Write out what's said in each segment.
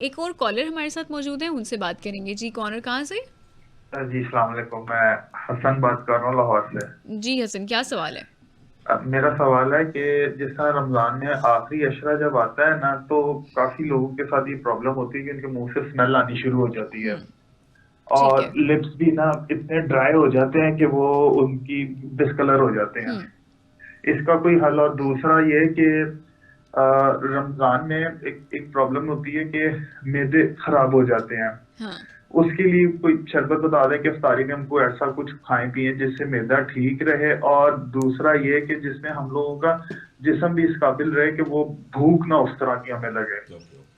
एक और कॉलर हमारे साथ मौजूद है, उनसे बात करेंगे। जी, कौन और कहाँ से? जी अस्सलाम वालेकुम। मैं हसन बात कर रहा हूँ लाहौर से। जी हसन, क्या सवाल है? मेरा सवाल है कि जिस तरह रमजान में आखिरी अशरा जब आता है ना, तो काफी लोगों के साथ ये प्रॉब्लम होती है कि उनके मुंह से स्मेल आनी शुरू हो जाती है। हुँ, ठीक और है। लिप्स भी ना इतने ड्राई हो जाते हैं कि वो उनकी डिसकलर हो जाते हैं। हुँ, इसका कोई हल? और दूसरा ये है कि रमजान में एक एक प्रॉब्लम होती है कि मैदे खराब हो जाते हैं। हाँ। उसके लिए कोई शरबत बता दें कि इफ्तारी में हमको ऐसा कुछ खाएं पिए जिससे मैदा ठीक रहे, और दूसरा ये कि जिसमें हम लोगों का जिस्म भी इस काबिल रहे कि वो भूख ना उस तरह की हमें लगे।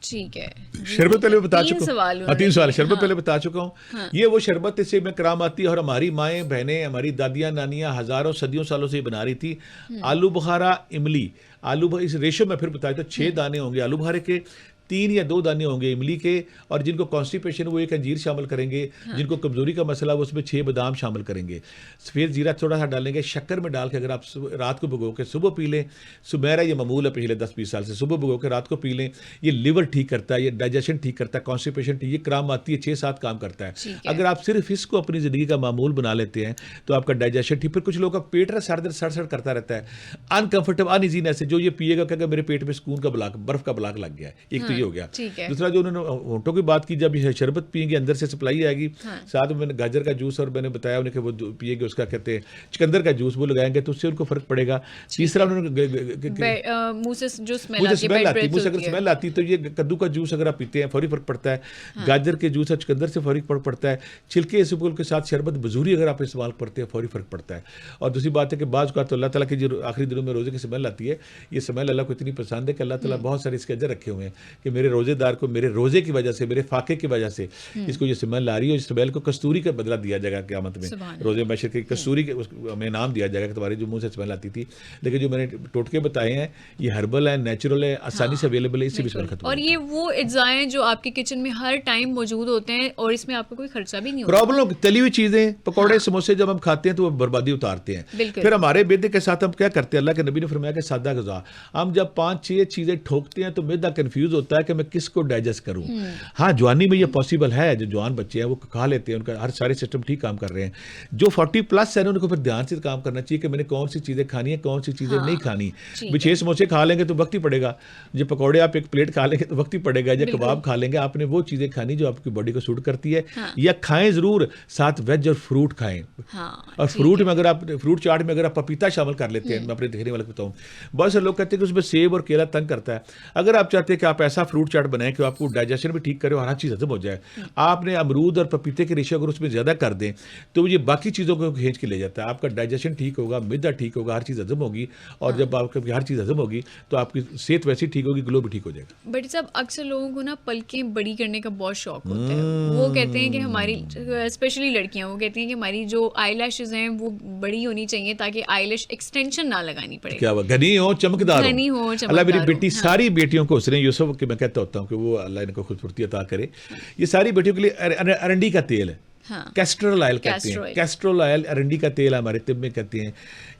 ठीक है। जी, शरबत ठीक है। पहले बता 3 चुका हूँ। सवाल हाँ, उन्होंने 3 सवाल किए। शरबत हाँ, पहले बता चुका हूँ। हाँ। ये वो शरबत इससे में कराम आती है और हमारी माएँ, बहनें, हमारी दादियाँ, नानियाँ हज़ारों सदियों सालों से ये बना रही थी। हुँ, आलू बुखारा, इमली। इस रेशो में फिर बताया तो 6 हुँ, दाने होंगे आलू बुखारे के, 3 या 2 दाने होंगे इमली के, और जिनको कॉन्स्टिपेशन वो एक अंजीर शामिल करेंगे, हाँ, जिनको कमज़ोरी का मसला वो उसमें 6 बादाम शामिल करेंगे। फिर जीरा थोड़ा-सा डालेंगे, शक्कर में डाल के अगर आप रात को भिगो के सुबह पी लें, मेरा ये मामूल है पिछले 10-20 साल से, सुबह भिगो के रात को पी लें। ये लिवर ठीक करता है, ये डाइजेशन ठीक करता है, कॉन्स्टिपेशन ठीक, ये काम आती है, 6-7 काम करता है। ठीक है। अगर आप सिर्फ इसको अपनी ज़िंदगी का मामूल बना लेते हैं, तो आपका डाइजेशन ठीक। फिर कुछ लोगों का पेट ना सर दर्द सड़-सड़ करता रहता है, अनकंफर्टेबल, अनईज़ीनेस है, जो ये पिएगा कहेगा मेरे पेट में सुकून का ब्लॉक, बर्फ़ का ब्लॉक लग गया है। एक तो हाँ, ये हो गया। ठीक है। दूसरा जो उन्होंने होंठों की बात की, जब ये शरबत पिएंगे अंदर से सप्लाई आएगी। हाँ, साथ में मैंने गाजर का जूस, और मैंने बताया उन्हें कि वो पिएंगे उसका कहते हैं चुकंदर का जूस, वो लगाएंगे तो उससे उनको फ़र्क पड़ेगा। ठीक तीसरा है। उन्होंने मुँह से जो स्मेल मुझे आती है, स्मेल बेड आती है, ब्रेथ मुझे से अगर होती है। स्मेल आती है तो ये कद्दू का जूस अगर आप पीते हैं फौरी फ़र्क पड़ता है। हाँ, गाजर के जूस और चुकंदर से फौरी फ़र्क पड़ता है। छिलके इसबगोल के साथ शरबत बजूरी अगर आप इस्तेमाल करते हैं फौरी फ़र्क पड़ता है। और दूसरी बात है कि बाज़ औक़ात तो अल्लाह ताला की जो आखिरी दिनों में रोज़े की स्मेल आती है, ये स्मेल अल्लाह को इतनी पसंद है कि अल्लाह ताला हुँ, बहुत सारे इसके अजर रखे हुए हैं कि मेरे रोज़ेदार को मेरे रोज़े की वजह से, मेरे फ़ाक़े की वजह से हुँ, इसको ये स्मेल आ रही है, और इस स्मेल को कस्तूरी का बदला दिया जाएगा क़यामत में। सुभान रोज़े अल्लाह। मशर की हुँ, कस्तूरी के हमें नाम दिया जाएगा कि तुम्हारे जो मुँह से स्मेल आती थी। लेकिन जो मैंने टोटके बताए हैं, ये हर्बल है, नेचुरल है, आसानी से हाँ, अवेलेबल है, इससे भी स्मेल बिल्कुल। खत्म हो और जाती ये है। वो अज्ज़ाएँ हैं जो आपके किचन में हर टाइम मौजूद होते हैं और इसमें आपका कोई खर्चा भी नहीं होता। प्रॉब्लम तली हुई चीज़ें, पकौड़े, हाँ, समोसे जब हम खाते हैं तो वो बर्बादी उतारते हैं। बिल्कुल। फिर हमारे मैदे के साथ हम क्या करते हैं, अल्लाह के नबी ने फरमाया कि सादा ग़िज़ा। हम जब 5-6 चीज़ें ठोकते हैं तो मैदा कन्फ्यूज़ होता है कि मैं किसको डाइजेस्ट करूँ। हुँ, हाँ, जवानी में ये पॉसिबल है, जो जवान बच्चे हैं वो खा लेते हैं, उनका हर सारे सिस्टम ठीक काम कर रहे हैं। जो 40 प्लस है ना, उनको फिर ध्यान से काम करना चाहिए कि मैंने कौन-सी चीज़ें खानी है, कौन-सी चीज़ें नहीं हाँ, खानी। भी ठीक 6 है। समोसे खा लेंगे तो वक़्त ही पड़ेगा। जो पकौड़े आप 1 प्लेट खा लेंगे तो वक़्त ही पड़ेगा, या बिल्कुल। कबाब खा लेंगे, आपने वो चीज़ें खानी जो आपकी बॉडी को सूट करती है, हाँ, या खाएँ ज़रूर, साथ वेज और फ्रूट खाएँ। हाँ, और ठीक फ्रूट है। में अगर आप फ्रूट चाट में अगर आप पपीता शामिल कर लेते हैं, हुँ, मैं अपने देखने वाले को बताऊँ, बहुत से लोग कहते हैं कि उसमें सेब और केला तंग करता है। अगर आप चाहते हैं कि आप ऐसा फ्रूट चाट बनाएँ कि आपको डाइजेशन भी ठीक करे और हर चीज़ हज़म हो जाए, हुँ, आपने अमरूद और पपीते के रेशो अगर उसमें ज़्यादा कर दें, तो ये बाकी चीज़ों को खींच के ले जाता है। आपका डाइजेशन ठीक होगा, मैदा ठीक होगा, हर चीज़ हज़म होगी, और हाँ। जब आपकी हर चीज़ हज़म होगी, तो आपकी सेहत वैसे ही ठीक होगी, ग्लो भी ठीक हो जाएगा। बट साहब, अक्सर लोगों को ना पलकें बड़ी करने का बहुत शौक होता है। वो कहते हैं कि हमारी, हम्म। स्पेशली लड़कियां, वो कहती हैं कि हमारी जो आईलैशेस हैं वो बड़ी होनी चाहिए ताकि आईलैश एक्सटेंशन ना लगानी पड़े, क्या हुआ, घनी हो, चमकदार हो। घनी हो, अल्लाह मेरी चमकदार हो। बेटी हाँ, सारी बेटियों को, हुस्न यूसुफ कि मैं कहता होता हूँ कि वो अल्लाह इनको खूबसूरती अता करे। ये सारी बेटियों के लिए अरंडी का तेल है, हाँ, कैस्ट्रोल ऑयल कहते हैं। Castor oil. कैस्ट्रोल ऑयल अरंडी का तेल हमारे तिब में कहते हैं।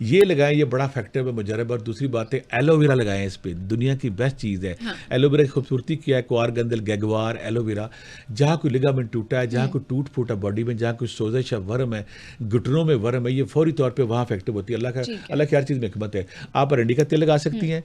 ये लगाएं, ये बड़ा इफेक्टिव है, मुजरब। और दूसरी बात है, एलोवेरा लगाएं इस पे, दुनिया की बेस्ट चीज़ है। हाँ, एलोवेरा की खूबसूरती क्या है, क्वार गंदल, गैगवार, एलोवेरा, जहाँ कोई लिगामेंट टूटा है, जहाँ कोई टूट फूटा बॉडी में, जहाँ कोई सोजिश है, वर्म है, घुटनों में वर्म है, ये फौरी तौर पे वहाँ इफेक्टिव होती है। ठीक है। अल्लाह की हर चीज़ में हिकमत है। आप अरंडी का तेल लगा सकती हैं,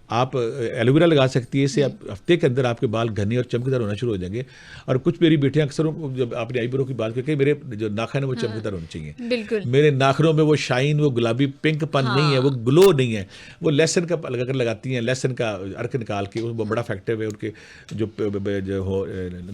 आप एलोवेरा लगा सकती है। इससे आप हफ्ते के अंदर आपके बाल घने और चमकदार होना शुरू हो जाएंगे। और कुछ मेरी बेटियां अक्सर, जब आपने आईब्रो की बात करके, मेरे जो नाखन है वो हाँ, चमकदार होने चाहिए। बिल्कुल। मेरे नाखनों में वो शाइन, वो गुलाबी पिंक पन नहीं है, वो हाँ, ग्लो नहीं है। वो लहसन का लगाकर लगाती हैं, लहसन का अर्क निकाल के, वो बड़ा इफेक्टिव है। उनके जो जो हो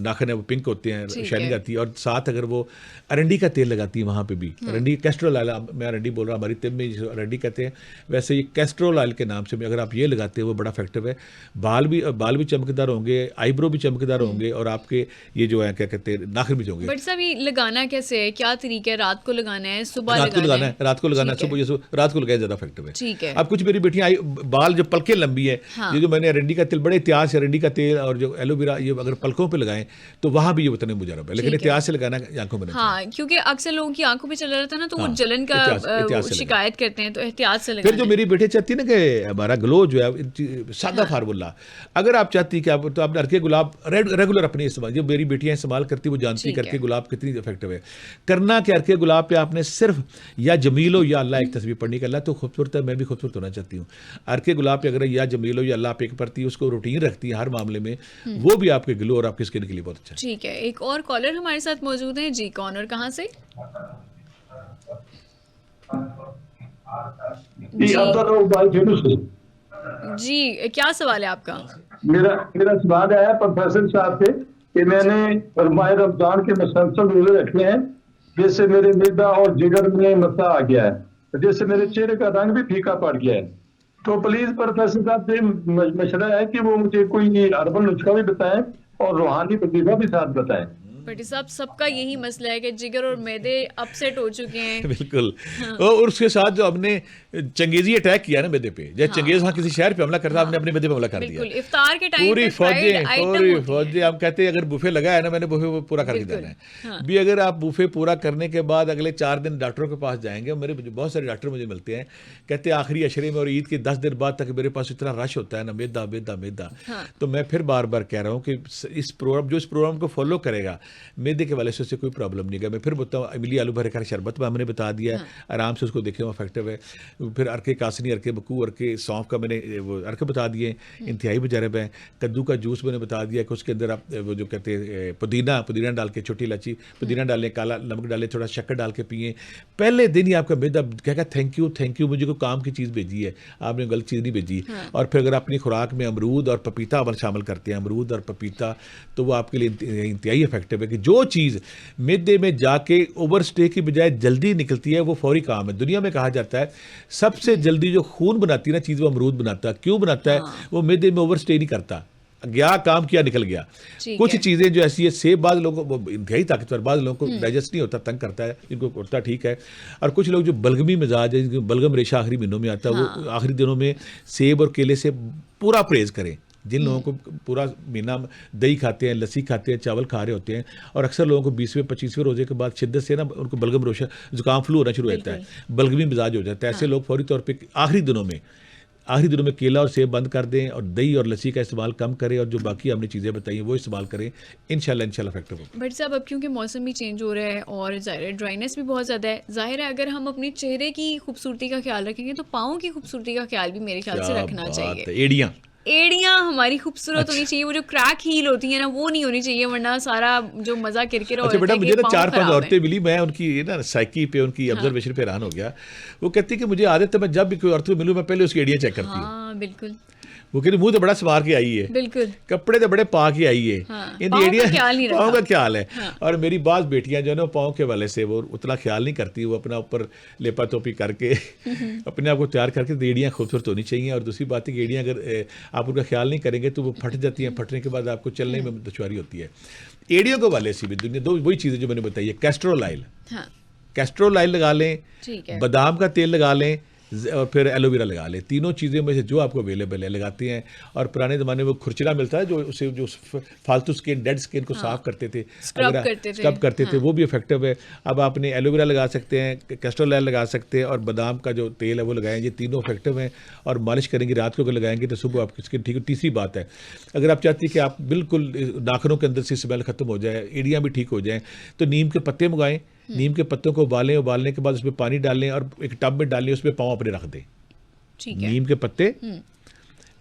नाखन है वो पिंक होते हैं, ठीक शाइनिंग है। आती है। और साथ अगर वो अरंडी का तेल लगाती है वहाँ पे भी, अरंडी कैस्ट्रोल ऑयल, मैं अरंडी बोल रहा हूँ, हमारी तिब में जिसे अरंडी कहते हैं, वैसे ये कैस्ट्रोल ऑयल के नाम से भी अगर आप ये लगाते हैं वो बड़ा इफेक्टिव है। बाल भी चमकदार होंगे, आईब्रो भी चमकदार होंगे, और आपके ये जो है क्या कहते हैं, नाखून भी होंगे। बट साहब, ये लगाना कैसे है? क्या तरीका है? रात को लगाना है, सुबह रात को लगाना लगाना है? है, रात को लगाना है, ठीक है, सुबह ये रात को लगाया ज़्यादा इफेक्टिव है। ठीक है। अब कुछ मेरी बेटियां आई, बाल जो पलकें लंबी है, हाँ, ये जो मैंने अरंडी का तेल, बड़े एहतियात से अरंडी का तेल और जो एलोवेरा, ये अगर पलकों पे लगाएं तो वहाँ भी ये उतने मुजरब है, लेकिन ठीक है। एहतियात से लगाना आंखों में नहीं चाहिए। हाँ, क्योंकि अक्सर लोगों की आंखों पे चला रहता है ना, तो वो हाँ, जलन का एहतियात एहतियात से लगाएं। शिकायत करते हैं, तो एहतियात से फिर जो लगाना है। मेरी बेटी चाहती है ना कि हमारा ग्लो जो है, सादा फार्मूला। अगर आप चाहती कि आप तो आपने अर्के गुलाब रेगुलर अपने इस्तेमाल, जो मेरी बेटियां इस्तेमाल करती वो जानती ठीक कि अर्के है। गुलाब कितनी इफेक्टिव है। करना कि अर्के गुलाब पे आपने सिर्फ या जमील हो या अल्लाह एक तस्वीर पढ़नी कि अल्लाह तो खूबसूरत है, मैं भी खूबसूरत होना चाहती हूँ। अर्के गुलाब पे अगर या जमील हो या अल्लाह पे एक पढ़ती है, उसको रूटीन रखती है हर मामले में, वो भी आपके ग्लो और आपकी स्किन के लिए बहुत अच्छा है। ठीक है, एक और कॉलर हमारे साथ मौजूद हैं। जी, कौन और कहाँ से? जी जी, क्या सवाल है आपका? मेरा मेरा सवाल है प्रोफेसर साहब से कि मैंने फरमाए रमजान के मुसलसल रोजे रखे हैं, जिससे मेरे मैदा और जिगर में मसा आ गया है, जिससे मेरे चेहरे का रंग भी फीका पड़ गया है। तो प्लीज प्रोफेसर साहब से मशवरा है कि वो मुझे कोई हर्बल नुस्खा भी बताएं और रूहानी वजीफा भी साथ बताएं। भट्टी साहब, सबका यही मसला है कि जिगर और मैदे अपसेट हो चुके हैं। बिल्कुल। और उसके साथ जो हमने चंगेजी अटैक किया ना मैदे पे, जैसे चंगेज हाँ किसी शहर पे हमला करता, हमने अपने मैदे पे हमला कर दिया। बिल्कुल, इफ्तार के टाइम पूरी पे फ्राइड आइटम होती है। फौजें हम कहते हैं अगर बुफे लगा है ना, मैंने बुफे वो पूरा करके जाना है भी। अगर आप बुफे पूरा करने के बाद अगले 4 दिन डॉक्टरों के पास जाएंगे, मेरे बहुत सारे डॉक्टर मुझे मिलते हैं, कहते हैं आखिरी अशरे में और ईद के 10 दिन बाद तक मेरे पास इतना रश होता है ना, मैदा मैदा मैदा। तो मैं फिर बार बार कह रहा हूँ कि इस प्रोग्राम को फॉलो करेगा, मैदे के वाले से उससे कोई प्रॉब्लम नहीं है। मैं फिर बताऊँ, इमली आलू भरे का शरबत में हमने बता दिया है, आराम से उसको देखें, वो इफेक्टिव है। फिर अर्के कासनी, अर्के बकू, अर्के सौंफ का मैंने वो अर्के बता दिए, इंतहाई मुजरब है। कद्दू का जूस मैंने बता दिया कि उसके अंदर आप वो जो कहते हैं पुदीना डाल के, छोटी इलायची, पुदीना डालें, काला नमक डालें, थोड़ा शक्कर डाल के पिए। पहले दिन ही आपका मैदा कहेगा थैंक यू, मुझे कोई काम की चीज़ भेजी है, आपने गलत चीज़ नहीं भेजी। और फिर अगर अपनी खुराक में अमरूद और पपीता शामिल करते हैं, अमरूद और पपीता, तो वो आपके लिए इंतहाई इफेक्टिव है। कि जो चीज़ मैदे में जाके ओवर स्टे की बजाय जल्दी निकलती है, वो फौरी काम है। दुनिया में कहा जाता है सबसे जल्दी जो खून बनाती है ना चीज़, वो अमरूद बनाता है। क्यों बनाता है? वो मैदे में ओवर स्टे नहीं करता, गया काम किया निकल गया। कुछ चीज़ें जो ऐसी है, सेब बाद लोगों को इंतहाई ताकतवर, बाद लोगों को डाइजेस्ट नहीं होता, तंग करता है, इनको करता ठीक है। और कुछ लोग जो बलगमी मिजाज है, जिनको बलगम रेशा आखिरी महीनों में आता है, वो आखिरी दिनों में सेब और केले से पूरा परहेज करें। जिन लोगों को पूरा महीना दही खाते हैं, लस्सी खाते हैं, चावल खा रहे होते हैं, और अक्सर लोगों को 20वें 25वें रोजे के बाद शिद्दत से ना उनको बलगम रोशा जुकाम फ्लू होना शुरू हो जाता है, बलगमी मिजाज हो जाता है। ऐसे लोग फौरी तौर पे आखिरी दिनों में केला और सेब बंद कर दें और दही और लस्सी का इस्तेमाल कम करें, और जो बाकी हमने चीज़ें बताई हैं वो इस्तेमाल करें। इंशाल्लाह इफेक्टिव होगा। बट साहब, अब क्योंकि मौसम भी चेंज हो रहा है और ज़ाहिर है ड्राइनेस भी बहुत ज़्यादा है, ज़ाहिर है अगर हम अपने चेहरे की खूबसूरती का ख्याल रखेंगे तो पाँव की खूबसूरती का ख्याल भी मेरे ख्याल से रखना चाहिए। एड़ियाँ हमारी खूबसूरत होनी चाहिए, वो जो क्रैक हील होती है ना, वो नहीं होनी चाहिए, वरना सारा जो मजा किरकिरा अच्छा बेटा, मुझे ना 4-5 औरतें मिली, मैं उनकी ना साइकी पे, उनकी ऑब्जर्वेशन पे हैरान हो गया। वो कहती कि मुझे आदत है, मैं जब भी कोई औरत मिलूँ मैं पहले उसकी एड़ियाँ चेक करती हूँ। हाँ बिल्कुल। वो कहती मुंह तो बड़ा सवार के आई है, बिल्कुल, कपड़े तो बड़े पा के आई है, पाँव का ख्याल है। और मेरी बात बेटियां जो है ना, पाँव के वाले से वो उतना ख्याल नहीं करती, वो अपना ऊपर लेपा तोपी करके अपने आप को तैयार करके, एड़ियाँ खूबसूरत होनी चाहिए। और दूसरी बात है कि एड़ियाँ अगर आप उनका ख्याल नहीं करेंगे तो वो फट जाती हैं, फटने के बाद आपको चलने में दुश्वारी होती है। एड़ियों के वाले से भी दुनिया दो वही चीज़ें जो मैंने बताई है, कैस्ट्रोल ऑयल लगा लें, बादाम का तेल लगा लें, और फिर एलोवेरा लगा ले। तीनों चीज़ें में से जो आपको अवेलेबल है लगाती हैं। और पुराने ज़माने में खुरचरा मिलता है, जो उसे जो फालतू स्किन, डेड स्किन को साफ करते थे, स्क्रब करते थे, वो भी इफेक्टिव है। अब आपने एलोवेरा लगा सकते हैं, कैस्ट्रोल ऑयल लगा सकते हैं, और बादाम का जो तेल है वो लगाएं। ये तीनों इफेक्टिव हैं, और मालिश करेंगे रात को अगर लगाएंगे तो सुबह आपकी स्किन ठीक है। तीसरी बात है, अगर आप चाहती हैं कि आप बिल्कुल नाखूनों के अंदर से स्मेल खत्म हो जाए, एड़ियाँ भी ठीक हो जाएँ, तो नीम के पत्ते मंगाएं। नीम के पत्तों को उबालने के बाद उसमें पानी डालें और एक टब में डालें, उसमें पाँव अपने रख दें। नीम के पत्ते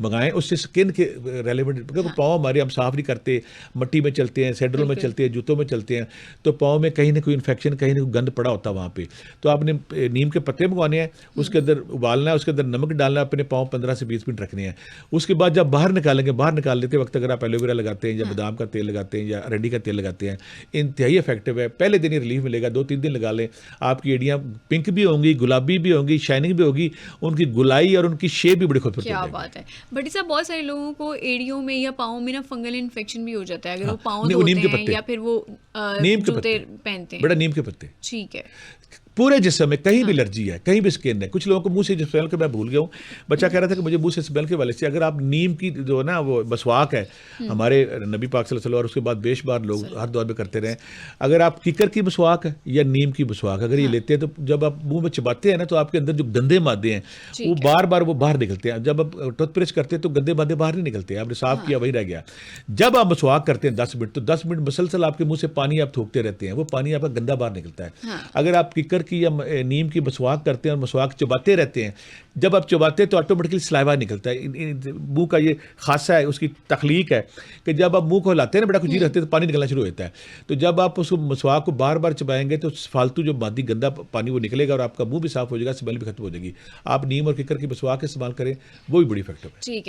मंगाएं, उससे स्किन के रेलेवेंट, क्योंकि पाँव हमारे हम साफ नहीं करते, मिट्टी में चलते हैं, सैंडलों में चलते हैं, जूतों में चलते हैं, तो पाँव में कहीं ना कोई इन्फेक्शन, कहीं ना कोई गंद पड़ा होता है वहाँ पे। तो आपने नीम के पत्ते मंगवाने हैं, उसके अंदर उबालना है, उसके अंदर नमक डालना है, अपने पाँव 15 से 20 मिनट रखने हैं। उसके बाद जब बाहर निकालेंगे, बाहर निकाल लेते वक्त अगर आप एलोवेरा लगाते हैं या बादाम का तेल लगाते हैं या अरंडी का तेल लगाते हैं, इंतहाई इफेक्टिव है। पहले दिन ही रिलीफ मिलेगा, 2-3 दिन लगा लें, आपकी एड़ियाँ पिंक भी होंगी, गुलाबी भी होंगी, शाइनिंग भी होगी, उनकी गुलाई और उनकी शेप भी बड़ी खूबसूरत होगी। क्या बात है। बट साहब, बहुत सारे लोगों को एड़ियों में या पाँव में ना फंगल इन्फेक्शन भी हो जाता है अगर वो पाँव धोते हैं या फिर वो जूते पहनते हैं। बड़ा नीम के पत्ते, ठीक है, पूरे जिस्म में कहीं भी एलर्जी है, कहीं भी स्किन है। कुछ लोगों को मुंह से स्मेल के, मैं भूल गया हूँ, बच्चा कह रहा था कि मुझे मुंह से स्मेल के वाले से, अगर आप नीम की जो है ना वो मसवाक है, हमारे नबी पाक सल्लल्लाहु अलैहि वसल्लम और उसके बाद बेशुमार लोग हर दौर में करते रहे, अगर आप किकर की मसवाक है या नीम की मसवाक अगर ये लेते हैं, तो जब आप मुंह में चबाते हैं ना, तो आपके अंदर जो गंदे मादे हैं वो बार बार वो बाहर निकलते हैं। जब आप टूथब्रश करते हैं तो गंदे मादे बाहर नहीं निकलते, आपने साफ किया वही रह गया। जब आप मसवाक करते हैं 10 मिनट, तो 10 मिनट मुसलसल आपके मुंह से पानी आप थूकते रहते हैं, वो पानी आपका गंदा बाहर निकलता है। अगर आप किकर की या नीम की मसवाक करते हैं और मसवाक चबाते रहते हैं, जब आप चबाते हैं तो ऑटोमेटिकली सलाइवा निकलता है। मुंह का ये खासा है, उसकी तख्लीक है कि जब आप मुंह को हिलाते हैं ना, बड़ा कुछ रहते हैं तो पानी निकलना शुरू होता है। तो जब आप उस मसवाक को बार बार चबाएंगे तो फालतू जो मादी गंदा पानी वो निकलेगा और आपका मुंह भी साफ हो जाएगा, स्मेल भी खत्म हो जाएगी। आप नीम और किकर की मसवाक इस्तेमाल करें, वो भी बड़ी इफेक्टिव है। ठीक है।